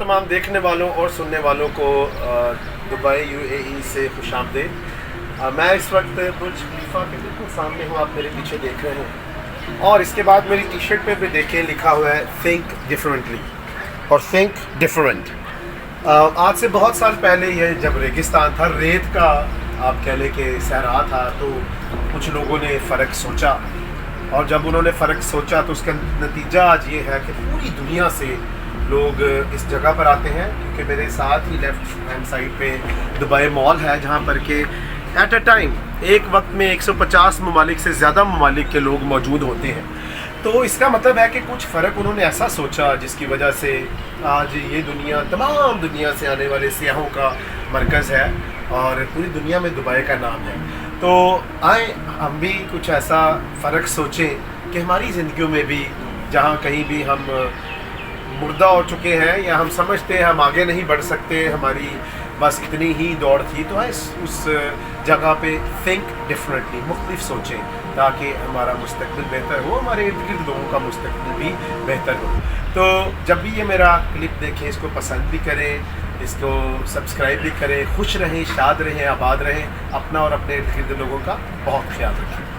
तमाम देखने वालों और सुनने वालों को दुबई यूएई से खुशामदीद। मैं इस वक्त बुर्ज खलीफा के बिल्कुल सामने हूँ, आप मेरे पीछे देख रहे हैं। और इसके बाद मेरी टी शर्ट पे भी देखें लिखा हुआ है थिंक डिफरेंटली और थिंक डिफरेंट। आज से बहुत साल पहले ये जब रेगिस्तान था, रेत का आप कह लें कि सहरा था, तो कुछ लोगों ने फ़र्क सोचा, और जब उन्होंने फ़र्क सोचा तो उसका नतीजा आज ये है कि पूरी दुनिया से लोग इस जगह पर आते हैं। क्योंकि मेरे साथ ही लेफ़्ट हैंड साइड पे दुबई मॉल है, जहाँ पर के एट अ टाइम एक वक्त में 150 ममालिक से ज़्यादा ममालिक के लोग मौजूद होते हैं। तो इसका मतलब है कि कुछ फ़र्क उन्होंने ऐसा सोचा जिसकी वजह से आज ये दुनिया, तमाम दुनिया से आने वाले सियाहों का मरकज़ है और पूरी दुनिया में दुबई का नाम है। तो आए हम भी कुछ ऐसा फ़र्क सोचें कि हमारी ज़िंदगियों में भी, जहाँ कहीं भी हम मुर्दा हो चुके हैं या हम समझते हैं हम आगे नहीं बढ़ सकते, हमारी बस इतनी ही दौड़ थी, तो उस जगह पे थिंक डिफरेंटली, मुख्तलिफ सोचें, ताकि हमारा मुस्तकबिल बेहतर हो, हमारे इर्द गिर्द लोगों का मुस्तकबिल भी बेहतर हो। तो जब भी ये मेरा क्लिप देखें, इसको पसंद भी करें, इसको सब्सक्राइब भी करें। खुश रहें, शाद रहें, आबाद रहें, अपना और अपने इर्द गिर्द लोगों का बहुत ख्याल रखें।